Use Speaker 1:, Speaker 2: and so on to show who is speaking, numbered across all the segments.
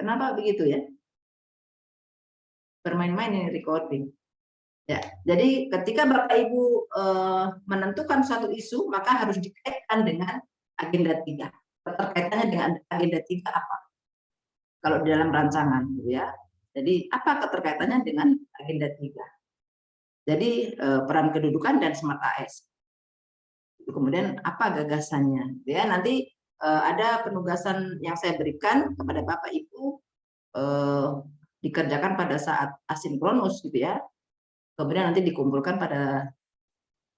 Speaker 1: Kenapa begitu ya? Bermain-main ini recording. Ya, jadi ketika Bapak Ibu menentukan suatu isu, maka harus dikaitkan dengan agenda 3. Keterkaitannya dengan agenda 3 apa? Kalau di dalam rancangan, gitu ya. Jadi apa keterkaitannya dengan agenda 3? Jadi peran kedudukan dan smart AS. Kemudian apa gagasannya? Ya, nanti ada penugasan yang saya berikan kepada Bapak Ibu dikerjakan pada saat asinkronus, gitu ya. Kemudian nanti dikumpulkan pada,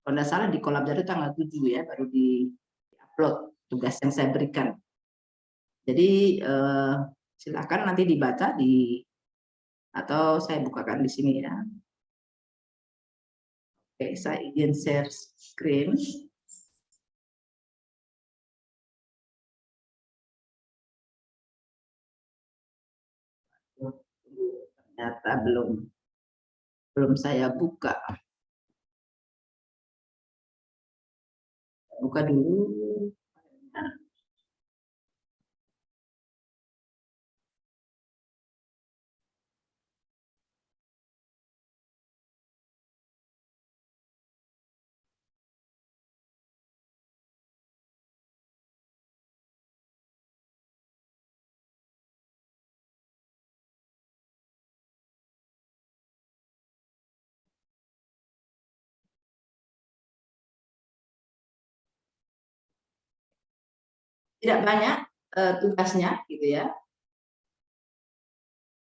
Speaker 1: kalau tidak salah di Kolab Jadu tanggal 7 ya, baru di-upload tugas yang saya berikan. Jadi silakan nanti dibaca atau saya bukakan di sini ya. Oke, saya izin share screen. Ternyata belum saya buka. Buka dulu. Tidak banyak tugasnya, gitu ya.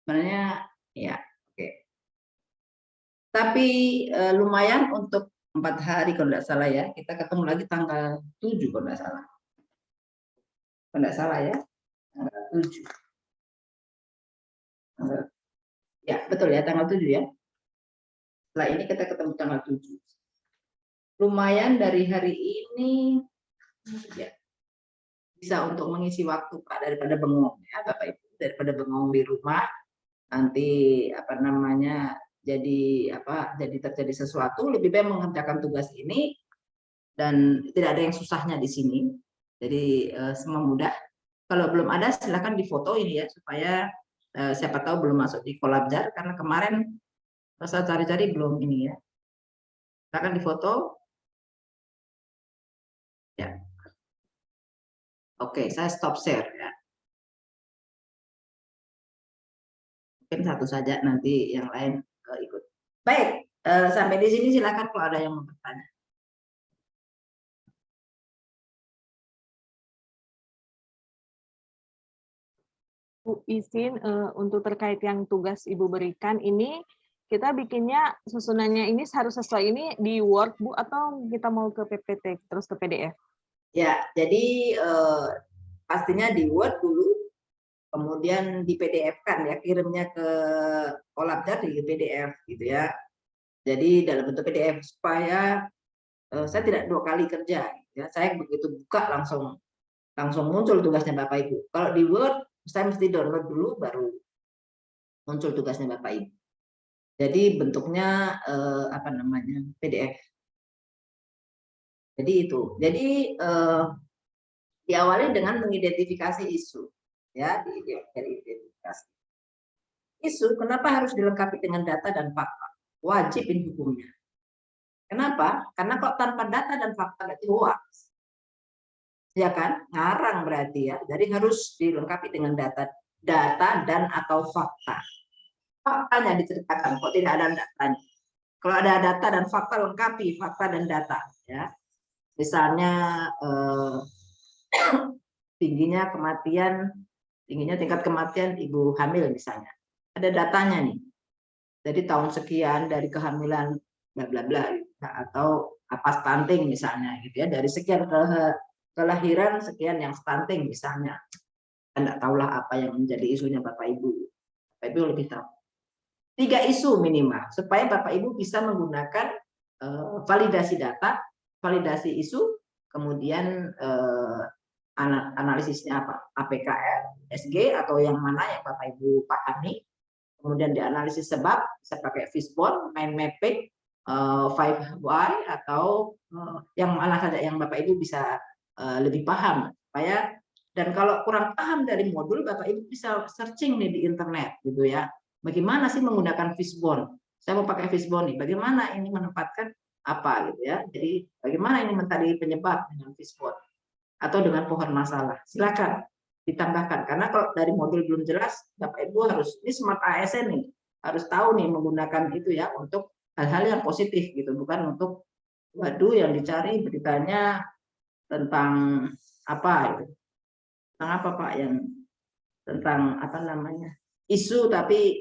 Speaker 1: Sebenarnya ya, oke. Tapi lumayan untuk 4 hari kalau tidak salah ya. Kita ketemu lagi tanggal 7 kalau tidak salah. Kalau tidak salah ya, tanggal 7. Ya, betul ya, tanggal 7 ya. Setelah ini kita ketemu tanggal 7. Lumayan dari hari ini ya, bisa untuk mengisi waktu Pak, daripada bengong ya Bapak Ibu, daripada bengong di rumah nanti apa namanya jadi terjadi sesuatu, lebih baik mengerjakan tugas ini dan tidak ada yang susahnya di sini. Jadi semua mudah. Kalau belum ada silakan difoto ini ya, supaya siapa tahu belum masuk di Kolabjar, karena kemarin saya cari-cari belum ini ya. Silakan difoto. Ya. Oke, saya stop share ya. Mungkin satu saja, nanti yang lain ikut. Baik, sampai di sini silakan kalau ada yang mau bertanya.
Speaker 2: Bu, izin untuk terkait yang tugas Ibu berikan ini, kita bikinnya susunannya ini harus sesuai ini di Word, Bu, atau kita mau ke PPT terus ke PDF?
Speaker 1: Ya, jadi pastinya di Word dulu, kemudian di PDF-kan ya, kirimnya ke Kolabjar di PDF gitu ya. Jadi dalam bentuk PDF supaya saya tidak 2 kali kerja. Ya, saya begitu buka langsung muncul tugasnya Bapak Ibu. Kalau di Word saya mesti download dulu baru muncul tugasnya Bapak Ibu. Jadi bentuknya apa namanya PDF. Jadi itu. Jadi diawali dengan mengidentifikasi isu, ya, diidentifikasi isu. Kenapa harus dilengkapi dengan data dan fakta? Wajib ini hukumnya. Kenapa? Karena kok tanpa data dan fakta berarti hoax, ya kan? Ngarang berarti ya. Jadi harus dilengkapi dengan data dan atau fakta. Faktanya diceritakan, kok tidak ada datanya. Kalau ada data dan fakta, lengkapi fakta dan data, ya. Misalnya tingginya tingkat kematian ibu hamil misalnya. Ada datanya nih. Jadi tahun sekian dari kehamilan bla bla bla, atau apa stunting misalnya gitu ya. Dari sekian kelahiran sekian yang stunting misalnya. Anda tahulah apa yang menjadi isunya Bapak Ibu. Bapak Ibu lebih tahu. 3 isu minimal supaya Bapak Ibu bisa menggunakan validasi data, validasi isu, kemudian analisisnya apa, APKR, SG atau yang mana yang Bapak Ibu pahami, kemudian dianalisis sebab, bisa pakai fishbone, mind mapping, 5Y atau yang mana saja yang Bapak Ibu bisa lebih paham supaya Dan kalau kurang paham dari modul, Bapak Ibu bisa searching nih di internet gitu ya. Bagaimana sih menggunakan fishbone? Saya mau pakai fishbone nih. Bagaimana ini menempatkan apa gitu ya. Jadi bagaimana ini mencari penyebab dengan fishbone atau dengan pohon masalah. Silakan ditambahkan karena kalau dari modul belum jelas, Bapak Ibu harus ini smart ASN nih, harus tahu nih menggunakan itu ya untuk hal-hal yang positif gitu, bukan untuk waduh yang dicari beritanya tentang apa itu. Tentang apa Pak yang tentang apa namanya isu tapi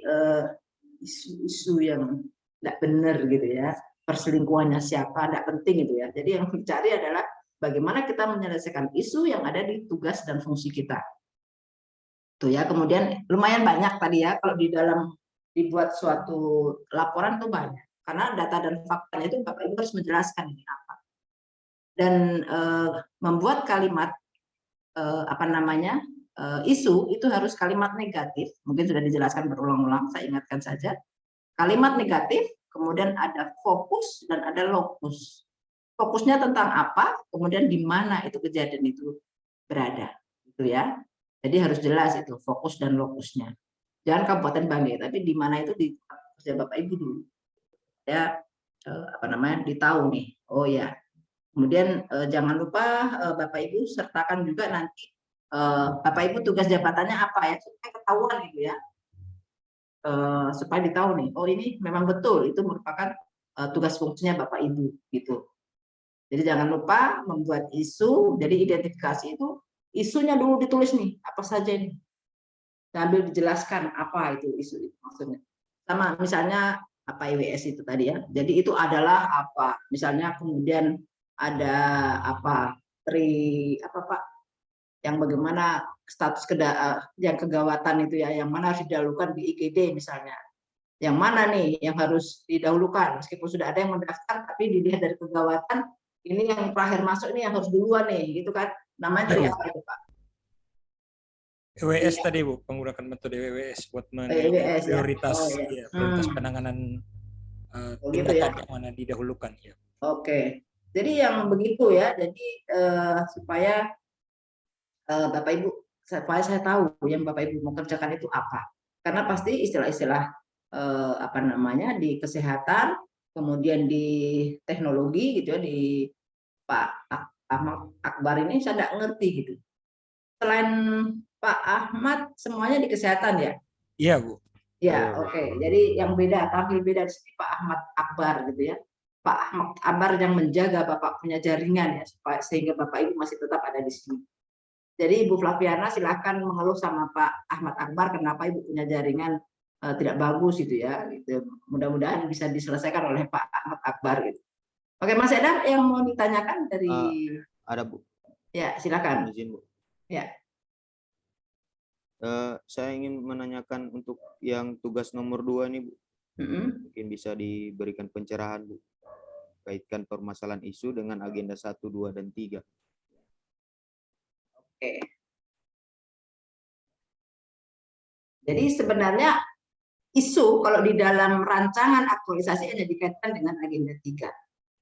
Speaker 1: isu-isu yang tidak benar gitu ya, perselingkuhannya siapa tidak penting itu ya. Jadi yang dicari adalah bagaimana kita menyelesaikan isu yang ada di tugas dan fungsi kita. Tuh ya, kemudian lumayan banyak tadi ya kalau di dalam dibuat suatu laporan tuh banyak. Karena data dan faktanya itu Bapak Ibu harus menjelaskan ini apa. Dan membuat kalimat apa namanya isu itu harus kalimat negatif, mungkin sudah dijelaskan berulang-ulang, saya ingatkan saja. Kalimat negatif, kemudian ada fokus dan ada lokus. Fokusnya tentang apa, kemudian di mana itu kejadian itu berada, gitu ya. Jadi harus jelas itu fokus dan lokusnya. Jangan Kabupaten Banggai, tapi di mana itu di kerja Bapak Ibu dulu. Ya apa namanya ditahu nih. Oh ya. Kemudian jangan lupa Bapak Ibu sertakan juga nanti Bapak Ibu tugas jabatannya apa ya supaya ketahuan gitu ya, supaya ditahu nih, oh ini memang betul itu merupakan tugas fungsinya Bapak Ibu gitu. Jadi jangan lupa membuat isu, jadi identifikasi itu isunya dulu ditulis nih apa saja ini, sambil dijelaskan apa itu isu itu maksudnya. Sama misalnya apa IWS itu tadi ya, jadi itu adalah apa, misalnya kemudian ada apa apa Pak yang bagaimana status yang kegawatan itu ya, yang mana harus didahulukan di IGD misalnya, yang mana nih yang harus didahulukan meskipun sudah ada yang mendaftar tapi dilihat dari kegawatan ini yang terakhir masuk ini yang harus duluan nih gitu kan, namanya dari apa itu Pak?
Speaker 3: WWS
Speaker 1: Iya.
Speaker 3: tadi Bu, menggunakan metode WWS buat
Speaker 1: WWS ya.
Speaker 3: prioritas
Speaker 1: Oh, ya.
Speaker 3: ya, prioritas penanganan
Speaker 1: Gitu ya.
Speaker 3: tindakan yang mana didahulukan ya.
Speaker 1: Oke. Jadi yang begitu ya. Jadi supaya Bapak Ibu supaya saya tahu yang Bapak Ibu mau kerjakan itu apa. Karena pasti istilah-istilah apa namanya di kesehatan, kemudian di teknologi gitu ya di Pak Ahmad Akbar ini saya tidak ngerti gitu. Selain Pak Ahmad semuanya di kesehatan ya?
Speaker 3: Iya Bu.
Speaker 1: Ya, oke. Jadi yang beda, tampil beda di sini Pak Ahmad Akbar gitu ya. Pak Ahmad Akbar yang menjaga Bapak punya jaringan ya, sehingga Bapak Ibu masih tetap ada di sini. Jadi Ibu Flaviana silakan mengeluh sama Pak Ahmad Akbar kenapa Ibu punya jaringan tidak bagus gitu ya. Gitu. Mudah-mudahan bisa diselesaikan oleh Pak Ahmad Akbar gitu. Oke, Mas Edam yang mau ditanyakan dari
Speaker 4: ada Bu.
Speaker 1: Ya, silakan.
Speaker 4: Izin Bu.
Speaker 1: Ya.
Speaker 4: Saya ingin menanyakan untuk yang tugas nomor 2 nih Bu. Mungkin bisa diberikan pencerahan Bu. Kaitkan permasalahan isu dengan agenda 1, 2, dan 3.
Speaker 1: Oke. Jadi sebenarnya isu kalau di dalam rancangan aktualisasi hanya dikaitkan dengan agenda 3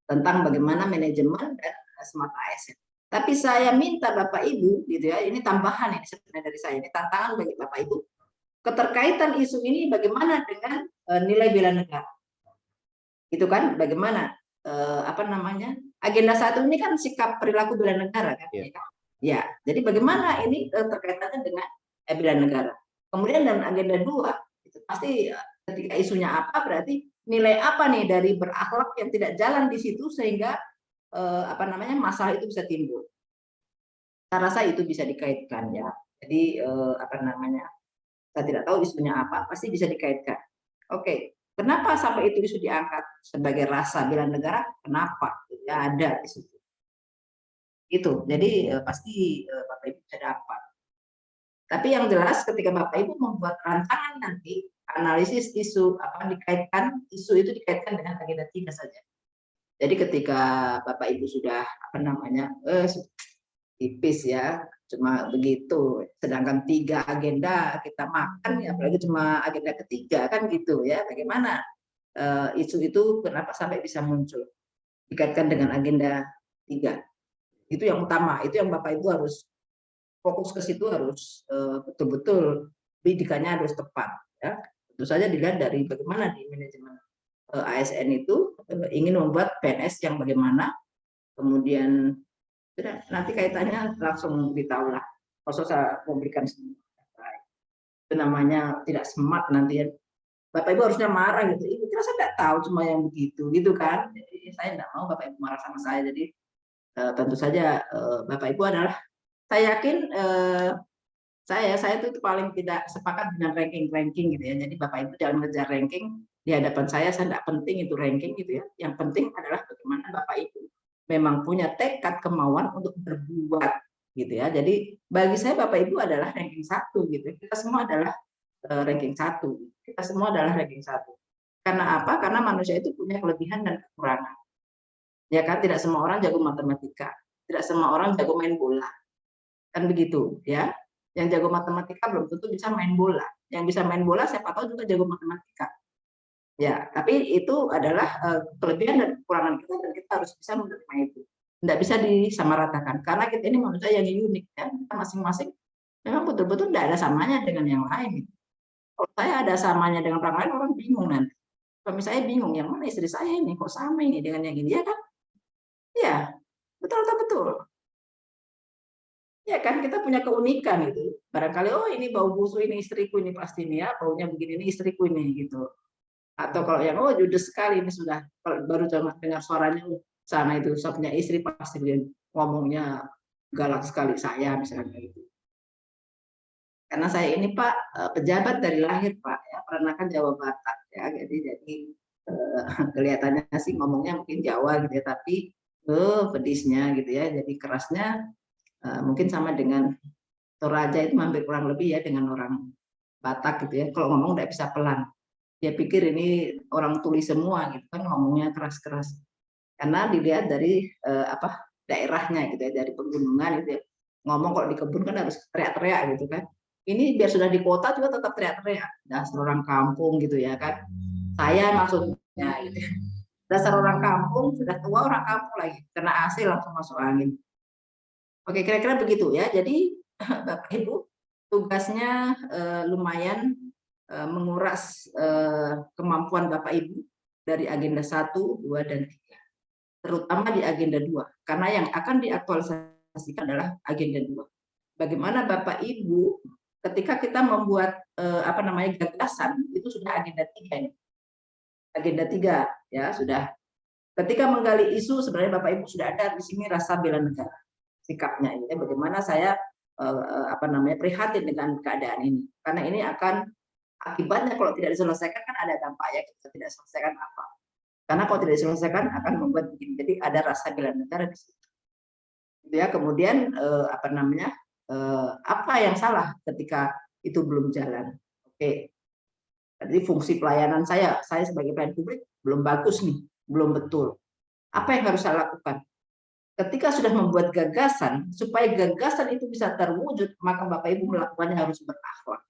Speaker 1: tentang bagaimana manajemen dan smart ASN. Tapi saya minta Bapak Ibu gitu ya, ini tambahan ini sebenarnya dari saya, ini tantangan bagi Bapak Ibu. Keterkaitan isu ini bagaimana dengan nilai bela negara. Itu kan bagaimana apa namanya? Agenda 1 ini kan sikap perilaku bela negara kan?
Speaker 4: Yeah.
Speaker 1: Ya, jadi bagaimana ini terkaitannya dengan bela negara. Kemudian dan agenda 2 itu pasti ketika isunya apa berarti nilai apa nih dari berakhlak yang tidak jalan di situ sehingga apa namanya masalah itu bisa timbul. Saya rasa itu bisa dikaitkan ya. Jadi apa namanya? Saya tidak tahu isunya apa, pasti bisa dikaitkan. Oke, kenapa sampai itu isu diangkat sebagai rasa bela negara? Kenapa? Ya ada di situ. Itu. Jadi pasti Bapak Ibu bisa dapat. Tapi yang jelas ketika Bapak Ibu membuat rancangan nanti analisis isu apa dikaitkan isu itu dikaitkan dengan agenda 3 saja. Jadi ketika Bapak Ibu sudah apa namanya tipis ya, cuma begitu. Sedangkan 3 agenda kita makan ya, apalagi cuma agenda ketiga kan gitu ya. Bagaimana isu itu kenapa sampai bisa muncul dikaitkan dengan agenda 3? Itu yang utama, itu yang Bapak Ibu harus fokus ke situ harus betul-betul pendidikannya harus tepat. Ya. Tentu saja dilihat dari bagaimana di manajemen ASN itu ingin membuat PNS yang bagaimana, kemudian nanti kaitannya langsung ditahu lah. Kalau saya memberikan itu namanya tidak smart nanti ya. Bapak Ibu harusnya marah gitu. Ibu kira saya tidak tahu cuma yang begitu, gitu kan? Jadi saya tidak mau Bapak Ibu marah sama saya. Jadi tentu saja Bapak Ibu adalah, saya yakin saya itu paling tidak sepakat dengan ranking gitu ya. Jadi Bapak Ibu jangan mengejar ranking di hadapan saya tidak penting itu ranking gitu ya. Yang penting adalah bagaimana Bapak Ibu memang punya tekad kemauan untuk berbuat gitu ya. Jadi bagi saya Bapak Ibu adalah ranking 1 gitu. Kita semua adalah ranking 1. Kita semua adalah ranking 1. Karena apa? Karena manusia itu punya kelebihan dan kekurangan. Ya kan, tidak semua orang jago matematika, tidak semua orang jago main bola. Kan begitu, ya. Yang jago matematika belum tentu bisa main bola. Yang bisa main bola siapa tahu juga jago matematika. Ya, tapi itu adalah kelebihan dan kekurangan kita dan kita harus bisa menerima itu. Tidak bisa disamaratakan karena kita ini manusia yang unik ya. Kita masing-masing memang betul-betul tidak ada samanya dengan yang lain. Kalau saya ada samanya dengan orang lain, orang bingung nanti. Suami saya bingung, yang mana istri saya ini kok sama ini dengan yang ini, ya kan? Ya, betul. Ya kan, kita punya keunikan gitu. Barangkali, oh ini bau busuk, ini istriku, ini pasti ini ya, baunya begini, ini istriku ini gitu. Atau kalau yang, oh judes sekali, ini sudah, kalau baru dengar suaranya, sana itu saya punya istri, pasti dia ngomongnya galak sekali saya, misalnya gitu. Karena saya ini Pak pejabat dari lahir Pak, ya, peranakan Jawa Batak ya, jadi kelihatannya sih ngomongnya mungkin Jawa gitu ya, tapi pedisnya gitu ya, jadi kerasnya mungkin sama dengan Toraja itu hampir kurang lebih ya dengan orang Batak gitu ya. Kalau ngomong tidak bisa pelan, dia pikir ini orang tuli semua gitu kan, ngomongnya keras-keras. Karena dilihat dari daerahnya gitu ya, dari pegunungan gitu ya. Ngomong kalau di kebun kan harus teriak-teriak gitu kan. Ini biar sudah di kota juga tetap teriak-teriak. Dasar orang kampung gitu ya kan. Saya maksudnya gitu. Dasar orang kampung, sudah tua orang kampung lagi. Kena AC langsung masuk angin. Oke, kira-kira begitu ya. Jadi Bapak Ibu, tugasnya lumayan menguras kemampuan Bapak Ibu dari agenda 1, 2, dan 3. Terutama di agenda 2. Karena yang akan diaktualisasikan adalah agenda 2. Bagaimana Bapak Ibu ketika kita membuat gagasan, itu sudah agenda 3 ini. Agenda 3 ya sudah. Ketika menggali isu sebenarnya Bapak Ibu sudah ada di sini rasa bela negara. Sikapnya ini bagaimana saya prihatin dengan keadaan ini. Karena ini akan akibatnya kalau tidak diselesaikan kan ada dampaknya, kita tidak selesaikan apa. Karena kalau tidak diselesaikan akan membuat begini. Jadi ada rasa bela negara di situ. Ya, kemudian apa yang salah ketika itu belum jalan? Oke. Jadi fungsi pelayanan saya sebagai pelayan publik belum bagus nih, belum betul. Apa yang harus saya lakukan? Ketika sudah membuat gagasan, supaya gagasan itu bisa terwujud, maka Bapak Ibu melakukannya harus berakhlak.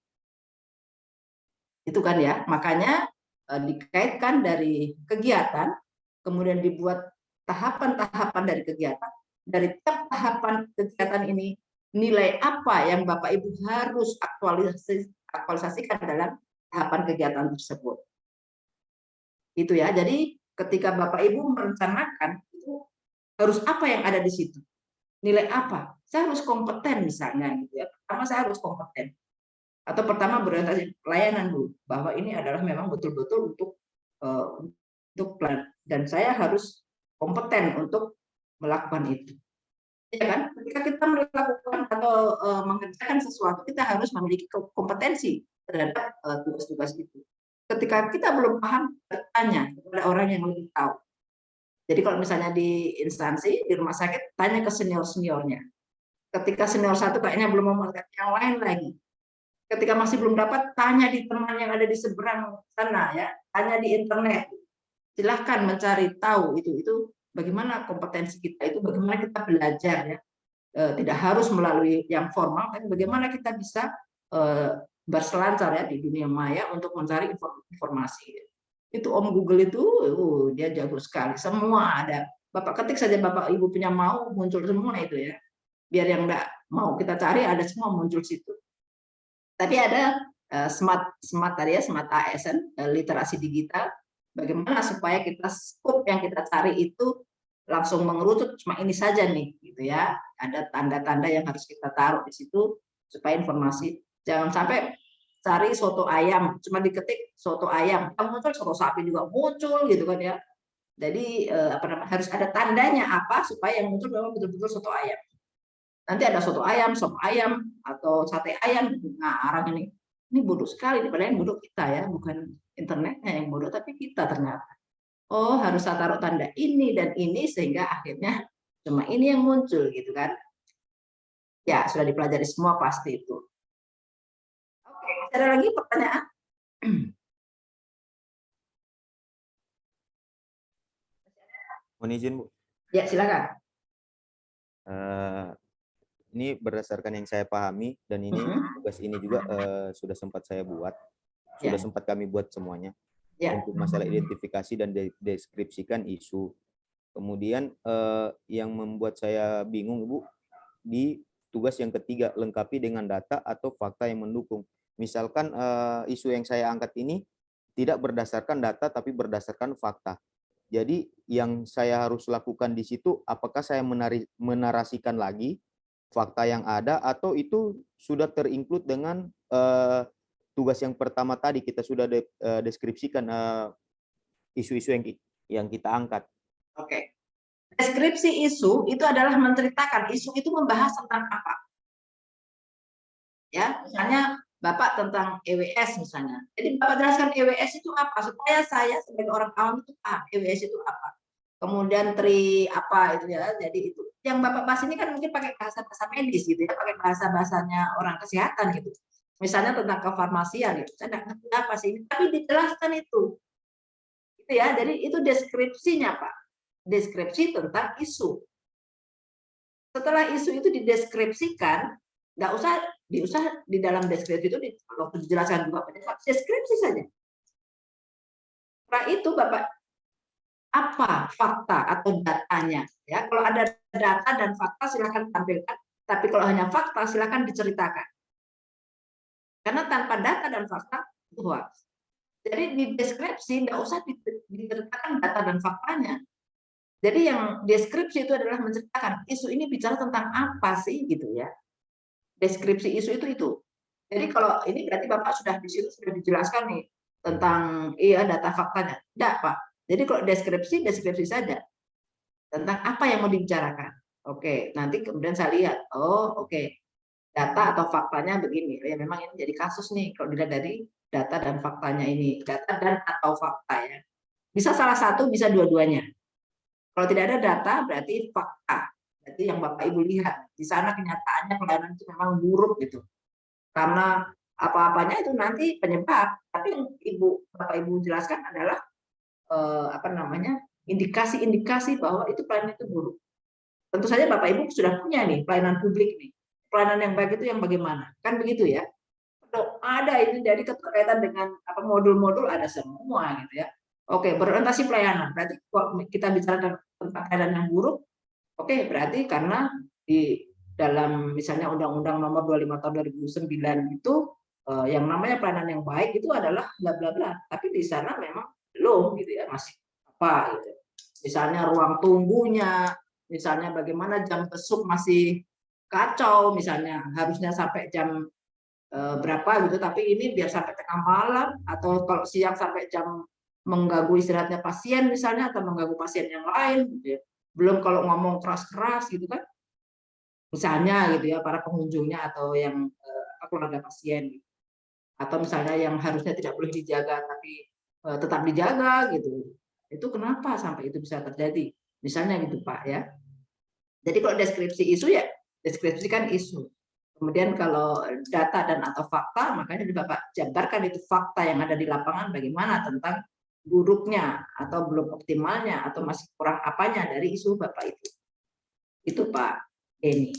Speaker 1: Itu kan ya, makanya dikaitkan dari kegiatan, kemudian dibuat tahapan-tahapan dari kegiatan. Dari tiap tahapan kegiatan ini, nilai apa yang Bapak Ibu harus aktualisasikan dalam tahapan kegiatan tersebut. Itu ya, jadi ketika Bapak Ibu merencanakan, itu harus apa yang ada di situ. Nilai apa? Saya harus kompeten misalnya gitu ya. Pertama saya harus kompeten. Atau pertama berorientasi pelayanan dulu, bahwa ini adalah memang betul-betul untuk plan, dan saya harus kompeten untuk melakukan itu. Ya kan? Ketika kita melakukan atau mengerjakan sesuatu, kita harus memiliki kompetensi terhadap tugas-tugas itu. Ketika kita belum paham, bertanya kepada orang yang lebih tahu. Jadi kalau misalnya di instansi, di rumah sakit, tanya ke senior-seniornya. Ketika senior satu kayaknya belum mau, yang lain lagi. Ketika masih belum dapat, tanya di teman yang ada di seberang sana, ya, tanya di internet. Silahkan mencari tahu itu bagaimana kompetensi kita itu, bagaimana kita belajar ya. Tidak harus melalui yang formal, tapi bagaimana kita bisa berselancar ya di dunia maya untuk mencari informasi. Itu Om Google itu dia jago sekali, semua ada. Bapak ketik saja Bapak Ibu punya mau, muncul semua itu ya. Biar yang enggak mau kita cari ada semua muncul situ. Tapi ada smart tadi ya, smart ASN, literasi digital. Bagaimana supaya kita scope yang kita cari itu langsung mengerucut cuma ini saja nih, gitu ya. Ada tanda-tanda yang harus kita taruh di situ supaya informasi jangan sampai cari soto ayam cuma diketik soto ayam, muncul soto sapi juga muncul gitu kan ya. Jadi harus ada tandanya apa supaya yang muncul memang betul-betul soto ayam. Nanti ada soto ayam, sop ayam atau sate ayam. Nah, orang ini bodoh sekali, padahal yang bodoh kita ya, bukan internetnya yang bodoh, tapi kita ternyata. Oh, harus saya taruh tanda ini dan ini sehingga akhirnya cuma ini yang muncul gitu kan. Ya, sudah dipelajari semua pasti itu. Oke, ada lagi pertanyaan?
Speaker 4: Mohon izin, Bu.
Speaker 1: Ya, silakan.
Speaker 4: Ini berdasarkan yang saya pahami dan ini tugas ini juga sudah sempat saya buat, sudah sempat kami buat semuanya untuk masalah identifikasi dan deskripsikan isu. Kemudian yang membuat saya bingung, Ibu, di tugas yang ketiga, lengkapi dengan data atau fakta yang mendukung. Misalkan isu yang saya angkat ini tidak berdasarkan data tapi berdasarkan fakta. Jadi yang saya harus lakukan di situ, apakah saya menarasikan lagi fakta yang ada atau itu sudah terinclude dengan tugas yang pertama tadi kita sudah deskripsikan isu-isu yang kita angkat.
Speaker 1: Oke. Deskripsi isu itu adalah menceritakan isu itu membahas tentang apa. Ya, misalnya Bapak tentang EWS misalnya. Jadi Bapak jelaskan EWS itu apa supaya saya sebagai orang awam itu EWS itu apa. Kemudian apa itu ya. Jadi itu yang Bapak bahas ini kan mungkin pakai bahasa medis gitu ya, pakai bahasanya orang kesehatan gitu. Misalnya tentang kefarmasian gitu. Saya nggak ngerti apa sih ini, tapi dijelaskan itu. Gitu ya. Jadi itu deskripsinya, Pak. Deskripsi tentang isu. Setelah isu itu dideskripsikan, nggak usah di dalam deskripsi itu kalau dijelaskan juga deskripsi saja. Setelah itu Bapak apa fakta atau datanya ya, kalau ada data dan fakta silakan tampilkan, tapi kalau hanya fakta silakan diceritakan, karena tanpa data dan fakta itu hoax. Jadi di deskripsi nggak usah diceritakan data dan faktanya. Jadi yang deskripsi itu adalah menceritakan isu ini bicara tentang apa sih gitu ya. Deskripsi isu itu. Jadi kalau ini berarti Bapak sudah di situ sudah dijelaskan nih tentang data faktanya. Tidak, Pak. Jadi kalau deskripsi saja tentang apa yang mau dibicarakan. Oke, nanti kemudian saya lihat, data atau faktanya begini. Ya memang ini jadi kasus nih kalau dilihat dari data dan faktanya ini, data dan atau fakta ya. Bisa salah satu, bisa dua-duanya. Kalau tidak ada data berarti fakta. Berarti yang Bapak Ibu lihat di sana kenyataannya pelayanan itu memang buruk gitu. Karena apa-apanya itu nanti penyebab. Tapi yang Bapak Ibu jelaskan adalah indikasi-indikasi bahwa itu pelayanan itu buruk. Tentu saja Bapak Ibu sudah punya nih pelayanan publik nih. Pelayanan yang baik itu yang bagaimana? Kan begitu ya. Ada ini dari keterkaitan dengan modul-modul ada semua gitu ya. Oke, berorientasi pelayanan. Berarti kalau kita bicara tentang keadaan yang buruk, berarti karena di dalam misalnya Undang-Undang Nomor 25 Tahun 2009 itu yang namanya pelayanan yang baik itu adalah bla bla bla. Tapi di sana memang belum gitu ya, masih apa gitu. Misalnya ruang tunggunya, misalnya bagaimana jam besuk masih kacau, misalnya harusnya sampai jam berapa gitu, tapi ini biar sampai tengah malam atau kalau siang sampai jam mengganggu istirahatnya pasien misalnya atau mengganggu pasien yang lain gitu ya. Belum kalau ngomong keras-keras gitu kan misalnya gitu ya para pengunjungnya atau yang keluarga pasien gitu. Atau misalnya yang harusnya tidak boleh dijaga tapi tetap dijaga gitu. Itu kenapa sampai itu bisa terjadi misalnya gitu Pak ya. Jadi kalau deskripsi isu ya deskripsikan isu. Kemudian kalau data dan atau fakta, makanya Bapak jabarkan itu fakta yang ada di lapangan bagaimana tentang buruknya atau belum optimalnya atau masih kurang apanya dari isu Bapak itu. Itu Pak Denny.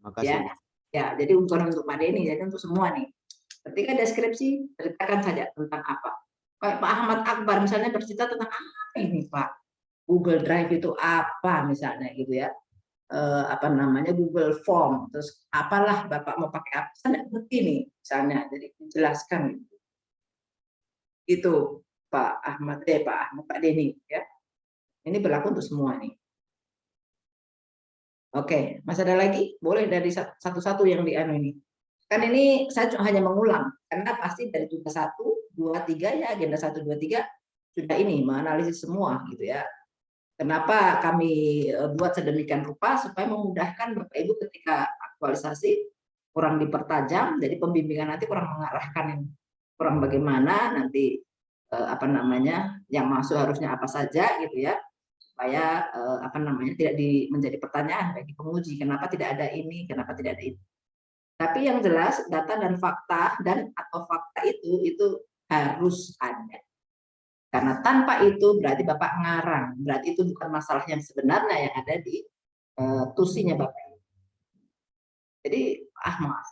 Speaker 4: Makasih.
Speaker 1: Ya, jadi bukan untuk Pak Denny, jadi untuk semua nih. Ketika deskripsi, ceritakan saja tentang apa. Kayak Pak Ahmad Akbar misalnya bercerita tentang apa ini Pak? Google Drive itu apa misalnya gitu ya. apa namanya Google Form, terus apalah Bapak mau pakai apa, saya nggak ngerti nih misalnya, jadi dijelaskan itu Pak Ahmad, Pak Denny ya. Ini berlaku untuk semua nih. Oke, masih ada lagi? Boleh dari satu-satu yang di anu ini. Kan ini saya hanya mengulang, karena pasti dari tugas 1, 2, 3 ya, agenda 1, 2, 3 sudah ini menganalisis semua gitu ya. Kenapa kami buat sedemikian rupa supaya memudahkan Bapak Ibu ketika aktualisasi kurang dipertajam, jadi pembimbingan nanti kurang mengarahkan, kurang bagaimana nanti apa namanya yang masuk harusnya apa saja gitu ya, supaya apa namanya tidak menjadi pertanyaan bagi penguji, kenapa tidak ada ini, kenapa tidak ada itu. Tapi yang jelas data dan fakta atau fakta itu harus ada. Karena tanpa itu berarti Bapak ngarang, berarti itu bukan masalah yang sebenarnya yang ada di tusinya Bapak. Jadi Mas,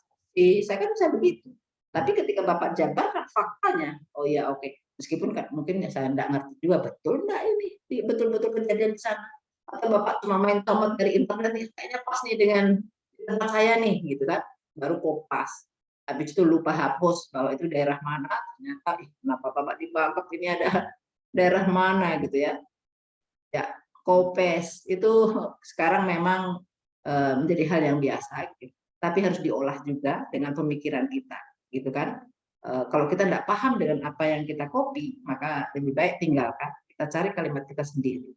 Speaker 1: saya kan bisa begitu. Tapi ketika Bapak jabarkan faktanya, oh ya oke. Meskipun mungkin saya enggak ngerti juga betul enggak ini betul-betul kejadian di sana. Atau Bapak cuma main tomat dari internet nih, kayaknya pas nih dengan tempat saya nih gitu kan. Baru kopas. Habis itu lupa hapus bahwa itu daerah mana, ternyata kenapa Bapak dibangkep ini ada daerah mana gitu ya. Ya, kopes itu sekarang memang menjadi hal yang biasa gitu. Tapi harus diolah juga dengan pemikiran kita gitu kan. Kalau kita tidak paham dengan apa yang kita copy, maka lebih baik tinggalkan, kita cari kalimat kita sendiri.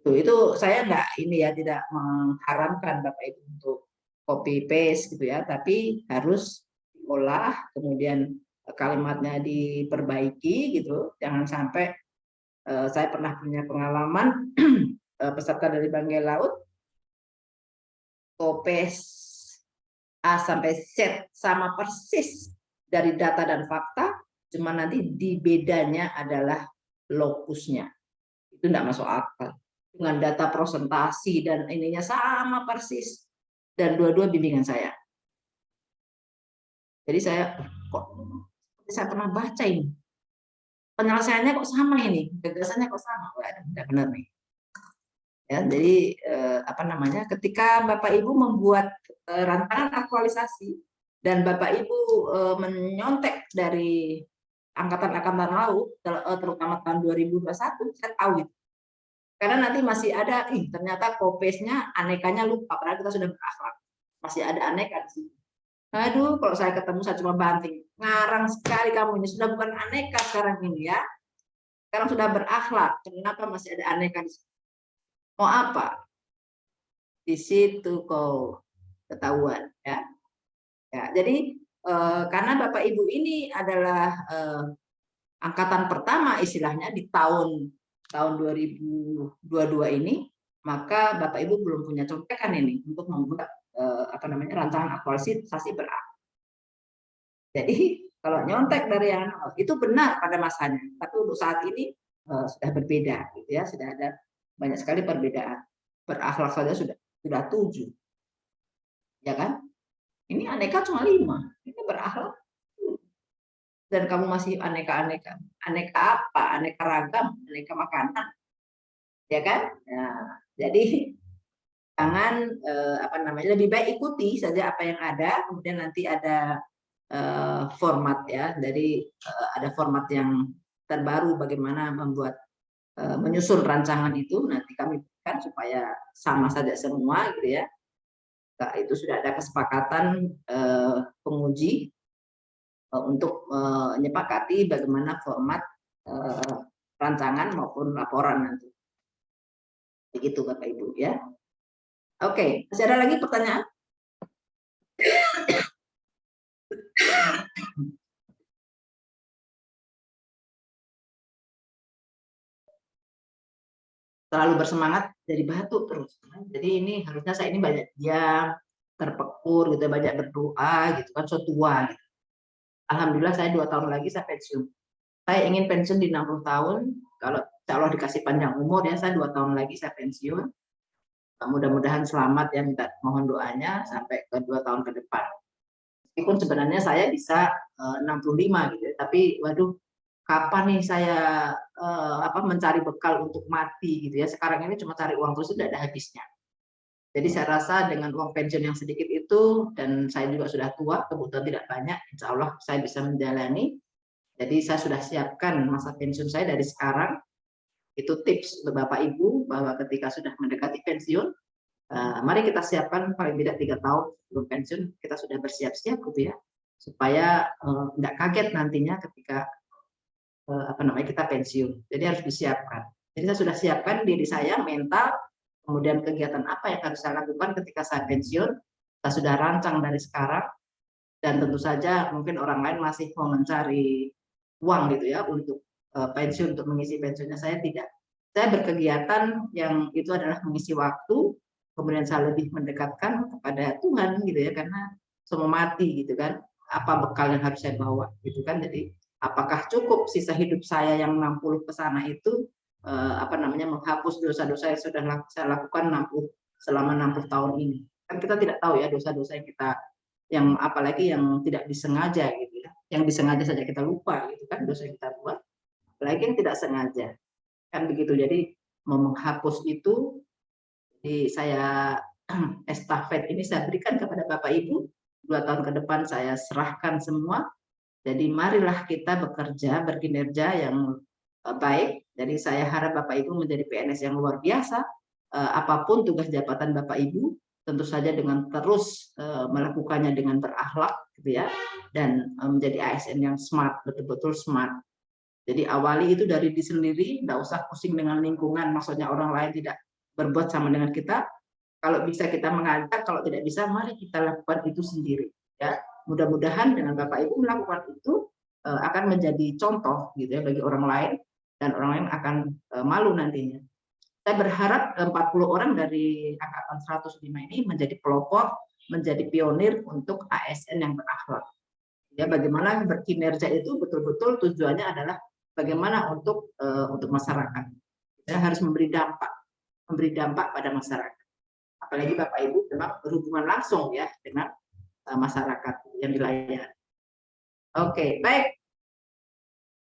Speaker 1: Itu saya tidak mengharamkan Bapak Ibu untuk copy paste gitu ya, tapi harus diolah, kemudian kalimatnya diperbaiki gitu. Jangan sampai saya pernah punya pengalaman peserta dari Banggai Laut copy A sampai Z sama persis dari data dan fakta, cuma nanti di bedanya adalah lokusnya. Itu tidak masuk akal. Dengan data presentasi dan ininya sama persis. Dan dua-dua bimbingan saya. Jadi saya pernah baca ini. Penyelesaiannya kok sama ini, gagasannya kok sama. Tidak benar nih. Ya, jadi apa namanya? Ketika Bapak Ibu membuat rancangan aktualisasi dan Bapak Ibu menyontek dari angkatan laut, terutama tahun 2021, saya tahu itu. Karena nanti masih ada, ternyata kopesnya anekanya lupa, padahal kita sudah berakhlak. Masih ada aneka di sini. Aduh, kalau saya ketemu saya cuma banting. Ngarang sekali kamu ini, sudah bukan aneka sekarang ini ya. Sekarang sudah berakhlak, kenapa masih ada aneka di sini? Mau apa? Di situ kau ketahuan ya. Ya, jadi karena Bapak Ibu ini adalah angkatan pertama istilahnya di tahun 2022 ini, maka Bapak Ibu belum punya contekan ini untuk membuat apa namanya rancangan aktualisasi berakhlak. Jadi kalau nyontek dari yang itu benar pada masanya, tapi untuk saat ini sudah berbeda, gitu ya, sudah ada banyak sekali perbedaan. Berakhlak saja sudah 7, ya kan? Ini aneka cuma 5, ini berakhlak. Dan kamu masih aneka-aneka. Aneka apa? Aneka ragam, aneka makanan. Ya kan? Nah, jadi jangan apa namanya, lebih baik ikuti saja apa yang ada, kemudian nanti ada format ya. Jadi ada format yang terbaru bagaimana membuat menyusun rancangan itu, nanti kami berikan supaya sama saja semua gitu ya. Nah, itu sudah ada kesepakatan penguji untuk menyepakati bagaimana format rancangan maupun laporan nanti. Begitu Bapak Ibu ya. Oke, masih ada lagi pertanyaan? Selalu bersemangat jadi batu terus. Jadi ini harusnya saya ini banyak diam, terpekur gitu, banyak berdoa gitu kan, so tua gitu. Alhamdulillah saya 2 tahun lagi saya pensiun. Saya ingin pensiun di 60 tahun. Kalau Allah dikasih panjang umur ya, saya 2 tahun lagi saya pensiun. Mudah-mudahan selamat ya, minta mohon doanya sampai ke 2 tahun ke depan. Meskipun sebenarnya saya bisa 65 gitu, tapi waduh, kapan nih saya mencari bekal untuk mati gitu ya. Sekarang ini cuma cari uang terus, tidak ada habisnya. Jadi saya rasa dengan uang pensiun yang sedikit itu, dan saya juga sudah tua, kebutuhan tidak banyak, insya Allah saya bisa menjalani. Jadi saya sudah siapkan masa pensiun saya dari sekarang. Itu tips untuk Bapak Ibu, bahwa ketika sudah mendekati pensiun, mari kita siapkan paling tidak 3 tahun sebelum pensiun, kita sudah bersiap-siap gitu ya, supaya nggak kaget nantinya ketika kita pensiun. Jadi harus disiapkan. Jadi saya sudah siapkan diri saya, mental, kemudian kegiatan apa yang harus saya lakukan ketika saya pensiun, saya sudah rancang dari sekarang. Dan tentu saja mungkin orang lain masih mau mencari uang gitu ya untuk pensiun, untuk mengisi pensiunnya. Saya tidak. Saya berkegiatan yang itu adalah mengisi waktu, kemudian saya lebih mendekatkan kepada Tuhan gitu ya, karena semua mati gitu kan. Apa bekal yang harus saya bawa gitu kan. Jadi apakah cukup sisa hidup saya yang 60 ke sana itu menghapus dosa-dosa yang sudah saya lakukan selama 60 tahun ini. Kan kita tidak tahu ya dosa-dosa yang kita, yang apalagi yang tidak disengaja gitu ya. Yang disengaja saja kita lupa gitu kan, dosa yang kita buat. Apalagi yang tidak sengaja. Kan begitu. Jadi mau menghapus itu, jadi saya estafet ini saya berikan kepada Bapak Ibu. 2 tahun ke depan saya serahkan semua. Jadi marilah kita bekerja, berkinerja yang baik. Jadi saya harap Bapak Ibu menjadi PNS yang luar biasa. Apapun tugas jabatan Bapak Ibu, tentu saja dengan terus melakukannya dengan berakhlak gitu ya, dan menjadi ASN yang smart, betul-betul smart. Jadi awali itu dari diri sendiri, nggak usah pusing dengan lingkungan, maksudnya orang lain tidak berbuat sama dengan kita. Kalau bisa kita mengajak, kalau tidak bisa mari kita lakukan itu sendiri ya. Mudah-mudahan dengan Bapak Ibu melakukan itu akan menjadi contoh gitu ya bagi orang lain, dan orang lain akan malu nantinya. Saya berharap 40 orang dari angkatan 105 ini menjadi pelopor, menjadi pionir untuk ASN yang berakhlak. Ya, bagaimana berkinerja itu betul-betul tujuannya adalah bagaimana untuk masyarakat. Kita harus memberi dampak pada masyarakat. Apalagi Bapak Ibu memang berhubungan langsung ya dengan masyarakat yang dilayani. Oke, baik.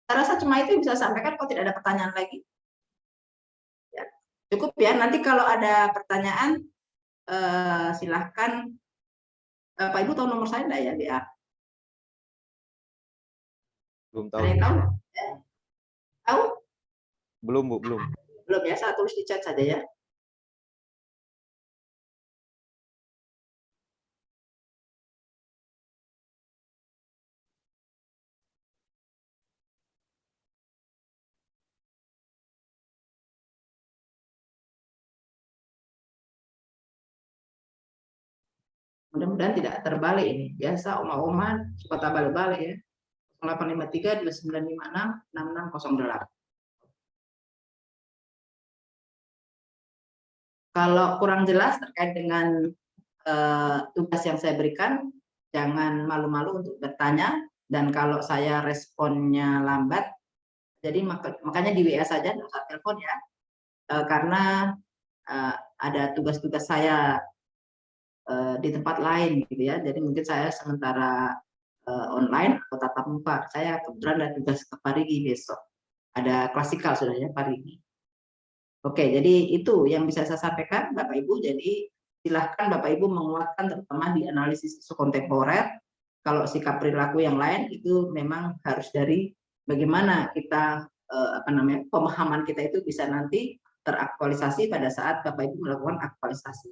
Speaker 1: Saya rasa cuma itu yang bisa saya sampaikan. Kalau tidak ada pertanyaan lagi, ya, cukup ya. Nanti kalau ada pertanyaan, silahkan. Pak Ibu tahu nomor saya enggak ya, dia?
Speaker 4: Belum tahu.
Speaker 1: Ada yang tahu? Ya. Tahu?
Speaker 4: Belum, Bu, belum.
Speaker 1: Belum ya, saya tulis di chat saja ya. Mudah-mudahan tidak terbalik ini. Biasa oma-oma suka terbalik-balik ya. 0853 2956 6608. Kalau kurang jelas terkait dengan tugas yang saya berikan, jangan malu-malu untuk bertanya. Dan kalau saya responnya lambat, jadi makanya di WA saja, nggak usah telepon ya. Karena ada tugas-tugas saya di tempat lain gitu ya. Jadi mungkin saya sementara online atau tatap muka. Saya kebetulan ada tugas ke Parigi besok. Ada klasikal sudah ya Parigi. Oke, jadi itu yang bisa saya sampaikan Bapak Ibu. Jadi silahkan Bapak Ibu menguatkan terutama di analisis isu kontemporer. Kalau sikap perilaku yang lain itu memang harus dari bagaimana kita pemahaman kita itu bisa nanti teraktualisasi pada saat Bapak Ibu melakukan aktualisasi.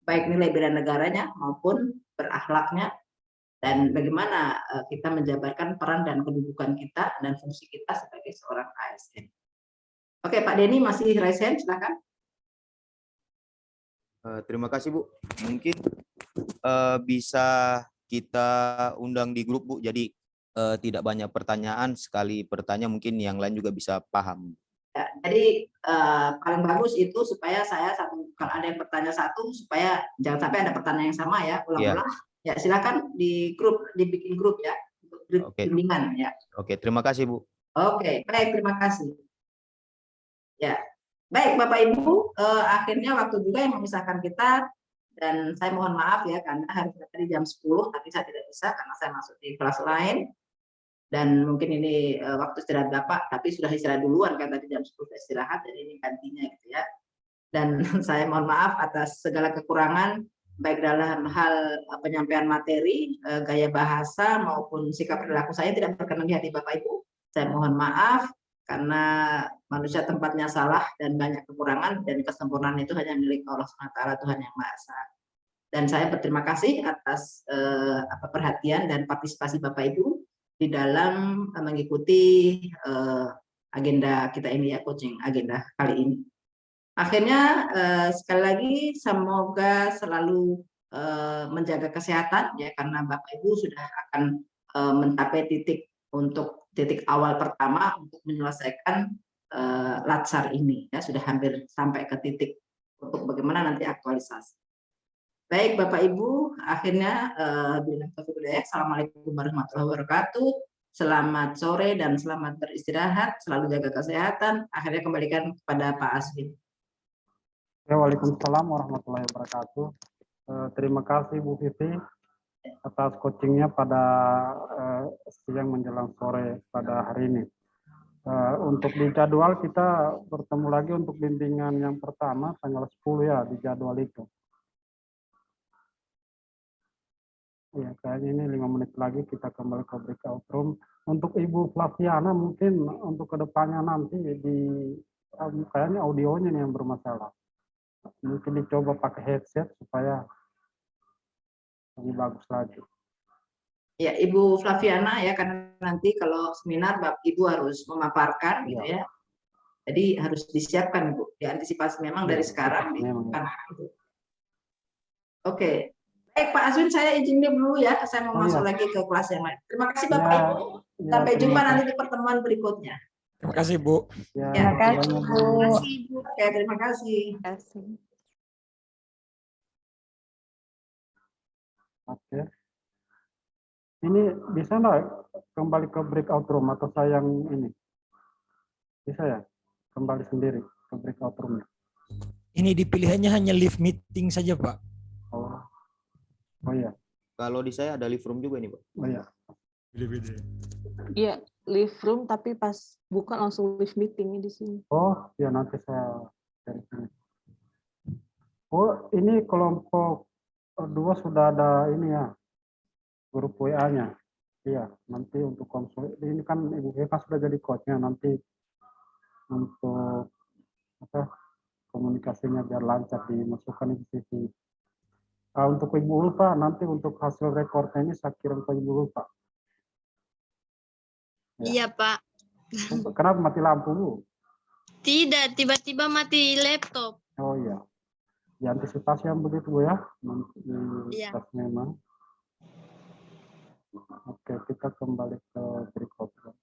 Speaker 1: Baik nilai bela negaranya maupun berakhlaknya, dan bagaimana kita menjabarkan peran dan kedudukan kita dan fungsi kita sebagai seorang ASN. Oke, Pak Denny masih raise hand, silakan.
Speaker 4: Terima kasih, Bu. Mungkin bisa kita undang di grup, Bu. Jadi tidak banyak pertanyaan, sekali bertanya mungkin yang lain juga bisa paham.
Speaker 1: Ya, jadi paling bagus itu supaya saya kalau ada yang bertanya satu, supaya jangan sampai ada pertanyaan yang sama ya, ulang-ulang. Ya, silakan dibikin grup ya, untuk grup bimbingan ya.
Speaker 4: Oke, terima kasih, Bu.
Speaker 1: Oke, baik, terima kasih. Ya, baik Bapak Ibu, akhirnya waktu juga yang memisahkan kita, dan saya mohon maaf ya karena hari tadi jam 10, tapi saya tidak bisa karena saya masuk di kelas lain. Dan mungkin ini waktu istirahat Bapak, tapi sudah istirahat duluan kan tadi jam 10 istirahat, jadi ini gantinya gitu ya. dan saya mohon maaf atas segala kekurangan baik dalam hal penyampaian materi, gaya bahasa maupun sikap perilaku saya tidak berkenan di hati Bapak Ibu. Saya mohon maaf karena manusia tempatnya salah dan banyak kekurangan, dan kesempurnaan itu hanya milik Allah SWT, Tuhan Yang Maha Esa. Dan saya berterima kasih atas perhatian dan partisipasi Bapak Ibu di dalam mengikuti agenda kita ini ya, coaching agenda kali ini. Akhirnya sekali lagi semoga selalu menjaga kesehatan ya, karena Bapak Ibu sudah akan mencapai titik awal pertama untuk menyelesaikan latsar ini ya, sudah hampir sampai ke titik untuk bagaimana nanti aktualisasi. Baik Bapak Ibu, akhirnya Assalamualaikum warahmatullahi wabarakatuh. Selamat sore dan selamat beristirahat, selalu jaga kesehatan. Akhirnya kembalikan kepada Pak Aswin.
Speaker 5: Ya, Waalaikumsalam warahmatullahi wabarakatuh. Terima kasih Bu Vivi atas coachingnya pada siang menjelang sore pada hari ini. Untuk di jadwal kita bertemu lagi untuk bimbingan yang pertama tanggal 10 ya, di jadwal itu. Ya, kayaknya ini 5 menit lagi kita kembali ke breakout room. Untuk Ibu Flaviana mungkin untuk kedepannya nanti kayaknya audionya nih yang bermasalah. Mungkin dicoba pakai headset supaya lebih bagus lagi.
Speaker 1: Ya, Ibu Flaviana ya, karena nanti kalau seminar Bapak Ibu harus memaparkan gitu ya. Jadi harus disiapkan Bu, diantisipasi memang dari sekarang. Oke. Baik Pak Aswin, saya izin dulu ya, saya mau masuk lagi ke kelas yang lain. Terima kasih Bapak Ibu. Sampai jumpa nanti di pertemuan berikutnya.
Speaker 3: Terima kasih Bu.
Speaker 2: Terima kasih Bu.
Speaker 1: Oke, terima kasih.
Speaker 5: Oke. Ini bisa nggak kembali ke breakout room atau saya yang ini? Bisa ya? Kembali sendiri ke breakout room.
Speaker 3: Ini dipilihannya hanya live meeting saja Pak.
Speaker 5: Oh iya.
Speaker 4: Kalau di saya ada live room juga nih, Pak.
Speaker 5: Oh iya.
Speaker 2: Iya, live room tapi pas buka langsung live meeting di sini.
Speaker 5: Oh, ya nanti saya dari sini. Oh, ini kelompok 2 sudah ada ini ya, grup WA-nya. Iya, nanti untuk konsul ini kan Ibu Eva sudah jadi coach-nya, nanti untuk komunikasinya biar lancar dimasukkan di sisi. Untuk Ibu Ulfa nanti untuk hasil rekornya ini saya kirim ke Ibu Ulfa. Ya.
Speaker 6: Iya Pak.
Speaker 5: Kenapa mati lampu Bu?
Speaker 6: Tidak, tiba-tiba mati laptop.
Speaker 5: Oh iya. Diantisipasi yang begitu Bu ya. Nanti
Speaker 6: Iya.
Speaker 5: memang. Oke, kita kembali ke berikutnya.